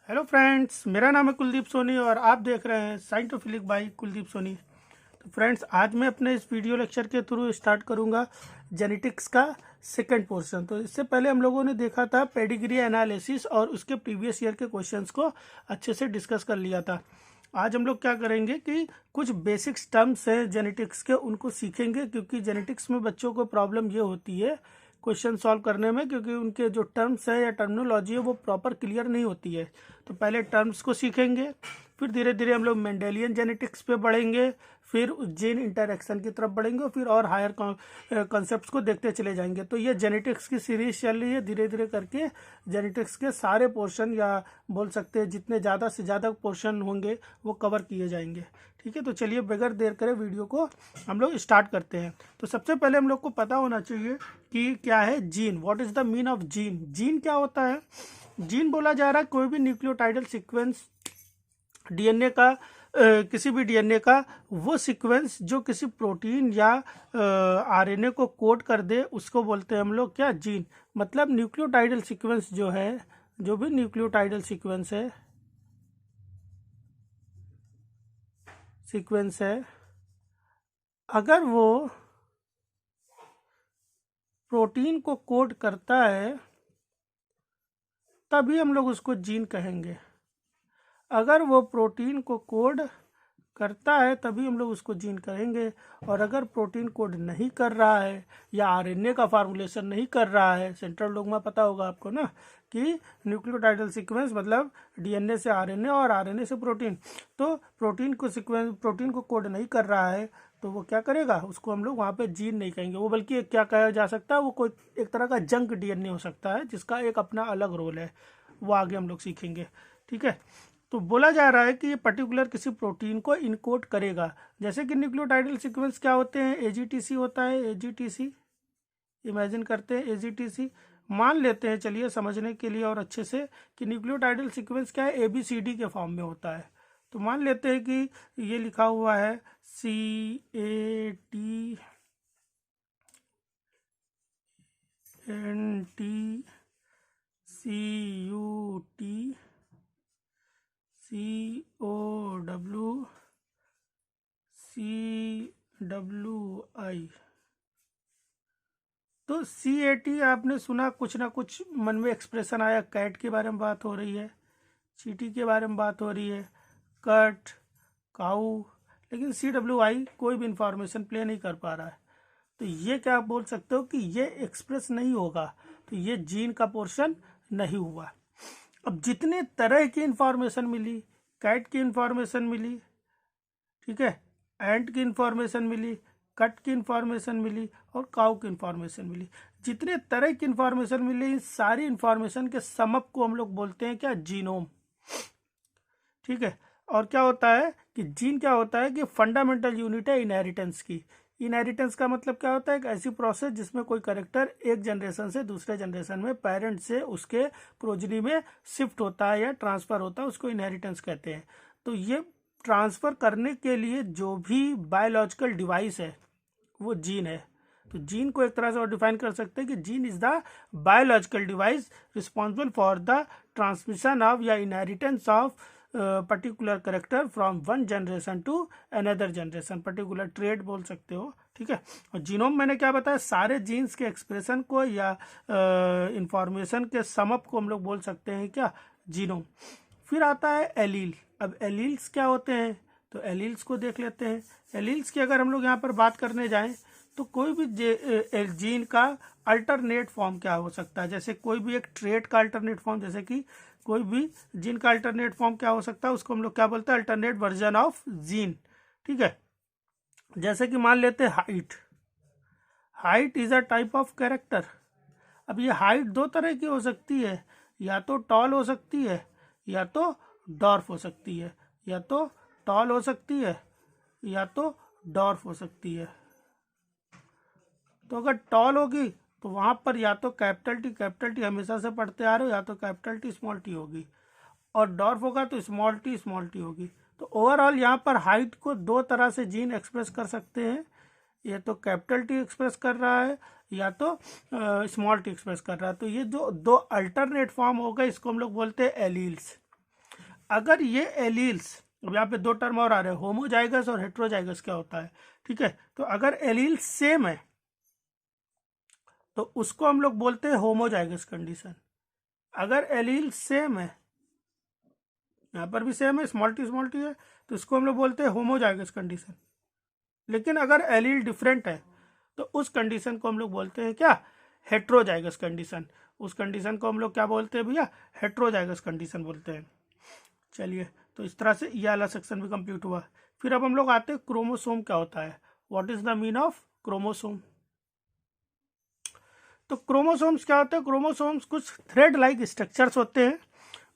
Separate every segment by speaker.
Speaker 1: Hello friends, मेरा नाम है कुलदीप सोनी और आप देख रहे हैं साइंटिफिक बाई कुलदीप सोनी। तो फ्रेंड्स, आज मैं अपने इस वीडियो लेक्चर के थ्रू स्टार्ट करूंगा जेनेटिक्स का सेकंड पोर्शन। तो इससे पहले हम लोगों ने देखा था पेडिग्री एनालिसिस और उसके प्रीवियस ईयर के क्वेश्चंस को अच्छे से डिस्कस कर लिया था। आज हम लोग क्या करेंगे कि कुछ बेसिक्स टर्म्स हैं जेनेटिक्स के, उनको सीखेंगे, क्योंकि जेनेटिक्स में बच्चों को प्रॉब्लम ये होती है क्वेश्चन सॉल्व करने में, क्योंकि उनके जो टर्म्स है या टर्मिनोलॉजी है वो प्रॉपर क्लियर नहीं होती है। तो पहले टर्म्स को सीखेंगे, फिर धीरे धीरे हम लोग मेंडेलियन जेनेटिक्स पे बढ़ेंगे, फिर जीन इंटरेक्शन की तरफ बढ़ेंगे और फिर और हायर कॉन्सेप्ट्स को देखते चले जाएंगे। तो ये जेनेटिक्स की सीरीज चल रही है, धीरे धीरे करके जेनेटिक्स के सारे पोर्शन, या बोल सकते हैं जितने ज़्यादा से ज़्यादा पोर्शन होंगे वो कवर किए जाएंगे। ठीक है, तो चलिए बगैर देर करे वीडियो को हम लोग स्टार्ट करते हैं। तो सबसे पहले हम लोग को पता होना चाहिए कि क्या है gene, what is the mean of gene. Gene क्या होता है? जीन बोला जा रहा है कोई भी न्यूक्लियोटाइडल सीक्वेंस डीएनए का, किसी भी डीएनए का वो सीक्वेंस जो किसी प्रोटीन या आरएनए को कोड कर दे, उसको बोलते हैं हम लोग क्या, जीन। मतलब न्यूक्लियोटाइडल सीक्वेंस जो है, जो भी न्यूक्लियोटाइडल सीक्वेंस है, अगर वो प्रोटीन को कोड करता है तभी हम लोग उसको जीन कहेंगे। अगर वो प्रोटीन को कोड करता है तभी हम लोग उसको जीन कहेंगे। और अगर प्रोटीन कोड नहीं कर रहा है या आरएनए का फार्मूलेशन नहीं कर रहा है, सेंट्रल डोग्मा पता होगा आपको ना, कि न्यूक्लियोटाइडल सीक्वेंस मतलब डीएनए से आरएनए और आरएनए से प्रोटीन, तो प्रोटीन को कोड नहीं कर रहा है तो वो क्या करेगा, उसको हम लोग वहाँ पे जीन नहीं कहेंगे। वो बल्कि क्या कहा जा सकता है, वो कोई एक तरह का जंक डीएनए हो सकता है जिसका एक अपना अलग रोल है, वो आगे हम लोग सीखेंगे। ठीक है, तो बोला जा रहा है कि ये पर्टिकुलर किसी प्रोटीन को इनकोड करेगा। जैसे कि न्यूक्लियोटाइडल सीक्वेंस क्या होते हैं, एजीटीसी होता है, एजीटीसी। इमेजिन करते हैं एजीटीसी, मान लेते हैं, चलिए समझने के लिए और अच्छे से, कि न्यूक्लियोटाइडल सीक्वेंस क्या है, एबीसीडी के फॉर्म में होता है। तो मान लेते हैं कि ये लिखा हुआ है CATNTCUT COWCWI। तो CAT आपने सुना, कुछ ना कुछ मन में एक्सप्रेशन आया, कैट के बारे में बात हो रही है, चीटी के बारे में बात हो रही है, कट, काऊ। लेकिन CWI कोई भी इंफॉर्मेशन प्ले नहीं कर पा रहा है। तो ये क्या आप बोल सकते हो कि ये एक्सप्रेस नहीं होगा, तो ये जीन का पोर्शन नहीं हुआ। अब जितने तरह की इंफॉर्मेशन मिली, कैट की इंफॉर्मेशन मिली, ठीक है, एंट की इंफॉर्मेशन मिली, कट की इंफॉर्मेशन मिली और काउ की इंफॉर्मेशन मिली, जितने तरह की इंफॉर्मेशन मिली, इन सारी इंफॉर्मेशन के समअप को हम लोग बोलते हैं क्या, जीनोम। ठीक है, और क्या होता है कि जीन क्या होता है कि फंडामेंटल यूनिट है इनहेरिटेंस की। इनहेरिटेंस का मतलब क्या होता है, एक ऐसी प्रोसेस जिसमें कोई करेक्टर एक जनरेशन से दूसरे जनरेशन में, पेरेंट से उसके प्रोजनी में शिफ्ट होता है या ट्रांसफर होता है, उसको इनहेरिटेंस कहते हैं। तो ये ट्रांसफर करने के लिए जो भी बायोलॉजिकल डिवाइस है वो जीन है। तो जीन को एक तरह से और डिफाइन कर सकते हैं कि gene is the biological device responsible for the transmission of या inheritance of particular character from one generation to another generation, particular trait बोल सकते हो। ठीक है, और जीनोम मैंने क्या बताया, सारे जीन्स के एक्सप्रेशन को या इंफॉर्मेशन के समअप को हम लोग बोल सकते हैं क्या, जीनोम। फिर आता है एलील। अब एलील्स क्या होते हैं, तो एलील्स को देख लेते हैं। एलील्स की अगर हम लोग यहाँ पर बात करने जाएं तो कोई भी जीन का अल्टरनेट फॉर्म क्या हो सकता है, जैसे कोई भी एक ट्रेट का अल्टरनेट फॉर्म, जैसे कि कोई भी जीन का अल्टरनेट फॉर्म क्या हो सकता है, उसको हम लोग क्या बोलते हैं, अल्टरनेट वर्जन ऑफ जीन। ठीक है, जैसे कि मान लेते हैं height. Height is a type of character. अब ये हाइट दो तरह की हो सकती है, या तो टॉल हो सकती है या तो डॉर्फ हो सकती है, या तो टॉल हो सकती है या तो डॉर्फ हो सकती है। तो अगर टॉल होगी तो वहां पर या तो कैपिटल टी हमेशा से पढ़ते आ रहे हो, या तो कैपिटल टी स्मॉल टी होगी, और डॉर्फ होगा तो स्मॉल टी होगी। तो ओवरऑल यहाँ पर हाइट को दो तरह से जीन एक्सप्रेस कर सकते हैं, ये तो कैपिटल टी एक्सप्रेस कर रहा है या तो स्मॉल टी एक्सप्रेस कर रहा है। तो ये जो दो अल्टरनेट फॉर्म हो गए, इसको हम लोग बोलते हैं एलील्स। अगर ये एलील्स, अब यहाँ पे दो टर्म और आ रहे हैं, होमोजाइगस और हेट्रोजाइगस क्या होता है, ठीक है। तो अगर एलील सेम है तो उसको हम लोग बोलते हैं होमोजाइगस कंडीशन। अगर एलील सेम है, यहाँ पर भी सेम है, स्मॉल टी है, तो इसको हम लोग बोलते हैं होमोजाइगस कंडीशन। लेकिन अगर एलील डिफरेंट है तो उस कंडीशन को हम लोग बोलते हैं क्या, हेट्रोजाइगस कंडीशन। उस कंडीशन को हम लोग क्या बोलते हैं भैया, हेट्रोजाइगस कंडीशन बोलते हैं। चलिए, तो इस तरह से ये वाला सेक्शन भी कंप्लीट हुआ। फिर अब हम लोग आते हैं क्रोमोसोम क्या होता है, what is the mean of chromosome. तो क्रोमोसोम्स क्या होते हैं, क्रोमोसोम्स कुछ थ्रेड लाइक स्ट्रक्चर्स होते हैं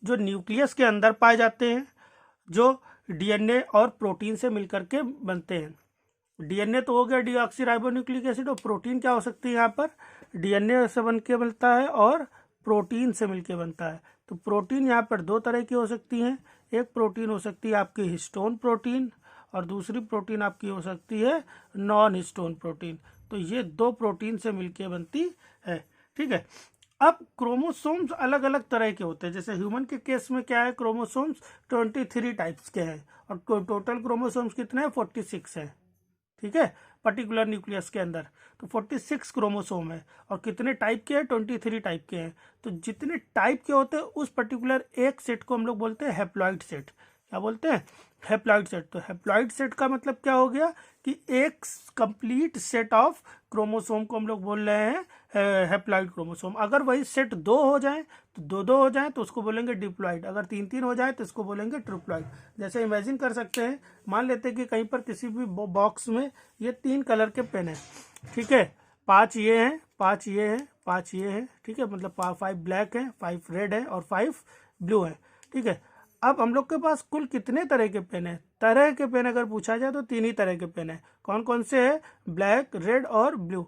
Speaker 1: जो न्यूक्लियस के अंदर पाए जाते हैं, जो डीएनए और प्रोटीन से मिलकर के बनते हैं। डीएनए तो हो गया डीऑक्सीराइबोन्यूक्लिक एसिड, और प्रोटीन क्या हो सकती है, यहाँ पर डीएनए से बन के बनता है और प्रोटीन से मिलके बनता है। तो प्रोटीन यहाँ पर दो तरह की हो सकती हैं। एक प्रोटीन हो सकती है आपकी हिस्टोन प्रोटीन, और दूसरी प्रोटीन आपकी हो सकती है नॉन हिस्टोन प्रोटीन। तो ये दो प्रोटीन से मिलके बनती है, ठीक है। अब क्रोमोसोम्स अलग अलग तरह के होते हैं। जैसे ह्यूमन के केस में क्या है, क्रोमोसोम्स 23 टाइप्स के हैं, और टोटल क्रोमोसोम्स कितने हैं, 46 हैं, ठीक है, पर्टिकुलर न्यूक्लियस के अंदर। तो 46 क्रोमोसोम है, और कितने टाइप के हैं, 23 टाइप के हैं। तो जितने टाइप के होते हैं उस पर्टिकुलर एक सेट को हम लोग बोलते हैं हैप्लॉइड सेट। क्या बोलते हैं, हैप्लॉइड सेट। तो हैप्लॉइड सेट का मतलब क्या हो गया कि एक कंप्लीट सेट ऑफ क्रोमोसोम को हम लोग बोल रहे हैं हैप्लॉइड क्रोमोसोम। अगर वही सेट दो हो जाए तो दो हो जाए तो उसको बोलेंगे डिप्लॉइड, अगर तीन हो जाए तो इसको बोलेंगे ट्रिप्लॉइड। जैसे इमेजिन कर सकते हैं, मान लेते हैं कि कहीं पर किसी भी बॉक्स में ये 3 कलर के पेन है, ठीक है, 5 ये हैं, 5 ये हैं, 5 ये हैं, ठीक है, मतलब 5 ब्लैक है, 5 रेड है और 5 ब्लू है, ठीक है। अब हम लोग के पास कुल कितने तरह के पेन है, तरह के पेन अगर पूछा जाए तो 3 ही तरह के पेन है। कौन कौन से है, ब्लैक, रेड और ब्लू,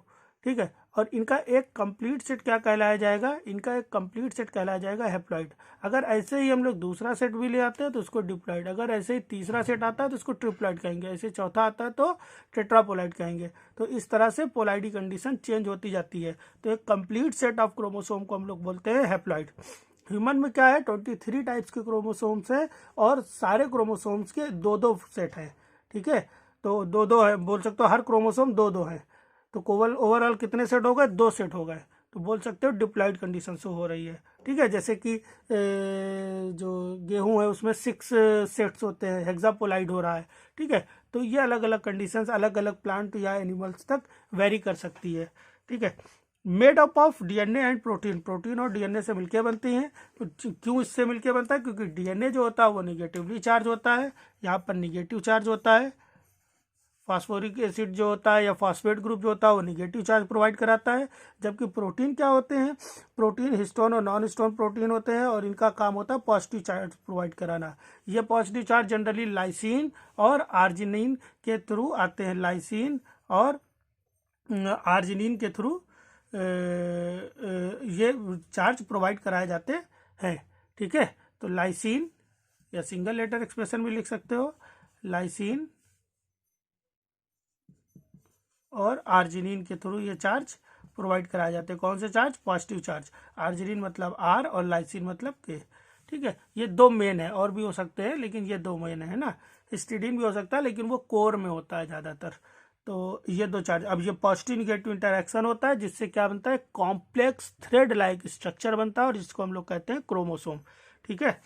Speaker 1: ठीक है। और इनका एक कंप्लीट सेट क्या कहलाया जाएगा, इनका एक कंप्लीट सेट कहलाया जाएगा हैप्लॉइड। अगर ऐसे ही हम लोग दूसरा सेट भी ले आते हैं तो उसको डिप्लॉइड, अगर ऐसे ही तीसरा सेट आता है तो उसको ट्रिप्लॉइड कहेंगे, ऐसे चौथा आता है तो टेट्रापोलाइड कहेंगे। तो इस तरह से पोलाइडी कंडीशन चेंज होती जाती है। तो एक कंप्लीट सेट ऑफ क्रोमोसोम को हम लोग बोलते हैं हैप्लॉइड। ह्यूमन में क्या है, 23 टाइप्स के क्रोमोसोम्स है, और सारे क्रोमोसोम्स के दो सेट हैं, ठीक है। तो दो है, बोल सकते हो हर क्रोमोसोम दो है। तो ओवरऑल कितने सेट हो गए, 2 सेट हो गए। तो बोल सकते हो डिप्लॉइड कंडीशन से हो रही है, ठीक है। जैसे कि जो गेहूं है उसमें 6 सेट्स होते हैं, हेक्सापोलाइड हो रहा है, ठीक है। तो ये अलग अलग कंडीशंस अलग अलग प्लांट या एनिमल्स तक वेरी कर सकती है, ठीक है। Made up of DNA and protein, protein और डीएनए से मिलके बनती हैं। तो क्यों इससे मिलके बनता है, क्योंकि डीएनए जो होता है वो निगेटिवली चार्ज होता है, यहाँ पर निगेटिव चार्ज होता है। फास्फोरिक एसिड जो होता है या फास्फेट ग्रुप जो होता है वो निगेटिव चार्ज प्रोवाइड कराता है। जबकि प्रोटीन क्या होते हैं, प्रोटीन हिस्टोन और नॉन हिस्टोन प्रोटीन होते हैं, और इनका काम होता है पॉजिटिव चार्ज प्रोवाइड कराना। ये पॉजिटिव चार्ज जनरली लाइसिन और आर्जिनिन के थ्रू आते हैं, लाइसिन और आर्जिनिन के थ्रू ये चार्ज प्रोवाइड कराए जाते हैं, ठीक है। तो लाइसिन, या सिंगल लेटर एक्सप्रेशन भी लिख सकते हो, लाइसिन और आर्जिनिन के थ्रू ये चार्ज प्रोवाइड कराए जाते हैं। कौन से चार्ज, पॉजिटिव चार्ज। आर्जिनिन मतलब आर और लाइसिन मतलब के, ठीक है। ये 2 मेन है, और भी हो सकते हैं लेकिन ये 2 मेन है ना। हिस्टिडीन भी हो सकता है लेकिन वो कोर में होता है ज़्यादातर। तो ये 2 चार्ज, अब ये पॉजिटिव निगेटिव इंटरेक्शन होता है जिससे क्या बनता है, कॉम्प्लेक्स थ्रेड लाइक स्ट्रक्चर बनता है, और जिसको हम लोग कहते हैं क्रोमोसोम, ठीक है।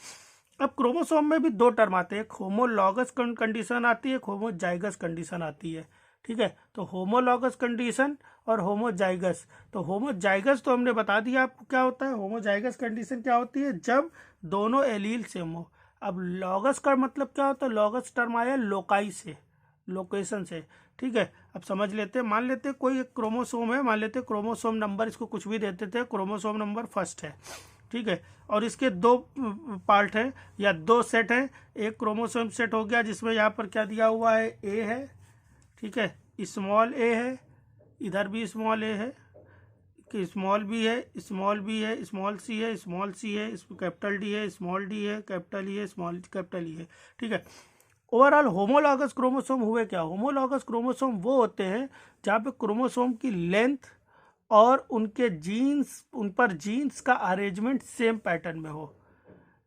Speaker 1: अब क्रोमोसोम में भी 2 टर्म आते हैं, एक होमोलॉगस कंडीशन आती है, एक होमोजाइगस कंडीशन आती है, ठीक है। तो होमोलॉगस कंडीशन और होमोजाइगस। तो होमोजाइगस तो हमने बता दिया आपको क्या होता है। होमोजाइगस कंडीशन क्या होती है, जब दोनों एलील सेम हो। अब लॉगस का मतलब क्या होता है, लॉगस टर्म आया लोकाई से, लोकेशन से, ठीक है। अब समझ लेते हैं, मान लेते हैं कोई एक क्रोमोसोम है, मान लेते हैं क्रोमोसोम नंबर, इसको कुछ भी देते थे, क्रोमोसोम नंबर 1 है, ठीक है। और इसके 2 पार्ट है या 2 सेट है। एक क्रोमोसोम सेट हो गया जिसमें यहाँ पर क्या दिया हुआ है, ए है, ठीक है, स्मॉल ए है, इधर भी स्मॉल ए है, कि स्मॉल बी है, स्मॉल बी है, स्मॉल सी है, स्मॉल सी है, कैपिटल डी है, स्मॉल डी है, कैपिटल ई है, स्मॉल कैपिटल ई है, ठीक है। ओवरऑल होमोलॉगस क्रोमोसोम हुए क्या, होमोलॉगस क्रोमोसोम वो होते हैं जहाँ पे क्रोमोसोम की लेंथ और उनके जीन्स, उन पर जीन्स का अरेंजमेंट सेम पैटर्न में हो,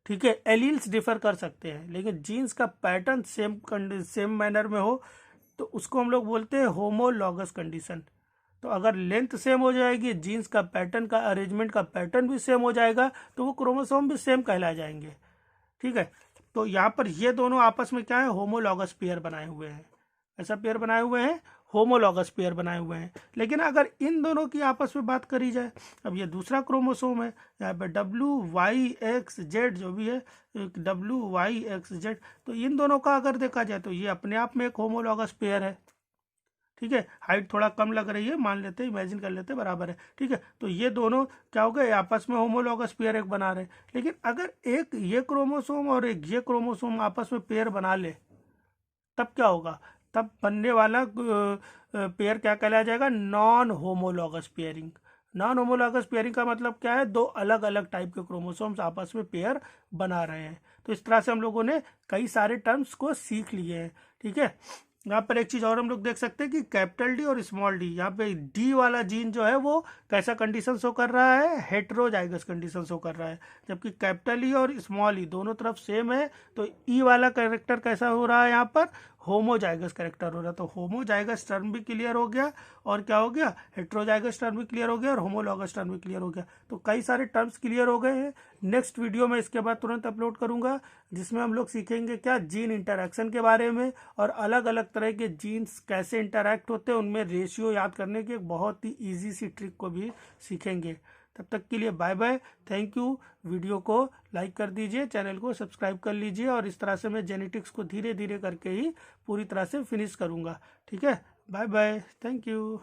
Speaker 1: ठीक है, एलील्स डिफर कर सकते हैं, लेकिन जीन्स का पैटर्न सेम मैनर में हो तो उसको हम लोग बोलते हैं होमोलॉगस कंडीशन। तो अगर लेंथ सेम हो जाएगी, जीन्स का पैटर्न का अरेंजमेंट का पैटर्न भी सेम हो जाएगा, तो वो क्रोमोसोम भी सेम कहला जाएंगे। ठीक है, तो यहाँ पर ये दोनों आपस में क्या है, होमोलॉगस पेयर बनाए हुए हैं। ऐसा पेयर बनाए हुए हैं, होमोलॉगस पेयर बनाए हुए हैं। लेकिन अगर इन दोनों की आपस में बात करी जाए, अब ये दूसरा क्रोमोसोम है, यहाँ पे WYXZ जो भी है, WYXZ, तो इन दोनों का अगर देखा जाए तो ये अपने आप में एक होमोलॉगस पेयर है। ठीक है, हाइट थोड़ा कम लग रही है, मान लेते हैं, इमेजिन कर लेते हैं, बराबर है। ठीक है, तो ये दोनों क्या हो गए, आपस में होमोलॉगस पेयर एक बना रहे। लेकिन अगर एक ये क्रोमोसोम और एक ये क्रोमोसोम आपस में पेयर बना ले, तब क्या होगा, तब बनने वाला पेयर क्या कहलाया जाएगा, non homologous pairing. Non homologous pairing का मतलब क्या है, दो अलग अलग टाइप के क्रोमोसोम्स आपस में पेयर बना रहे हैं। तो इस तरह से हम लोगों ने कई सारे टर्म्स को सीख लिए हैं। ठीक है, यहाँ पर एक चीज़ और हम लोग देख सकते हैं कि कैपिटल डी और स्मॉल डी, यहाँ पे डी वाला जीन जो है वो कैसा कंडीशन शो कर रहा है, हेट्रोजाइगस कंडीशन शो कर रहा है। जबकि कैपिटल ई और स्मॉल ई दोनों तरफ सेम है, तो ई वाला कैरेक्टर कैसा हो रहा है, यहाँ पर होमोजाइगस कैरेक्टर हो रहा है। तो होमोजाइगस टर्म भी क्लियर हो गया, और क्या हो गया, हेट्रोजाइगस टर्म भी क्लियर हो गया, और होमोलॉगस टर्म भी क्लियर हो गया। तो कई सारे टर्म्स क्लियर हो गए हैं। नेक्स्ट वीडियो में इसके बाद तुरंत अपलोड करूंगा, जिसमें हम लोग सीखेंगे क्या, जीन इंटरैक्शन के बारे में, और अलग अलग तरह के जीन्स कैसे इंटरैक्ट होते हैं, उनमें रेशियो याद करने की एक बहुत ही ईजी सी ट्रिक को भी सीखेंगे। तब तक के लिए bye bye, thank you. Video को लाइक कर दीजिए, चैनल को सब्सक्राइब कर लीजिए, और इस तरह से मैं जेनेटिक्स को धीरे धीरे करके ही पूरी तरह से फिनिश करूँगा। ठीक है, बाय बाय, थैंक यू।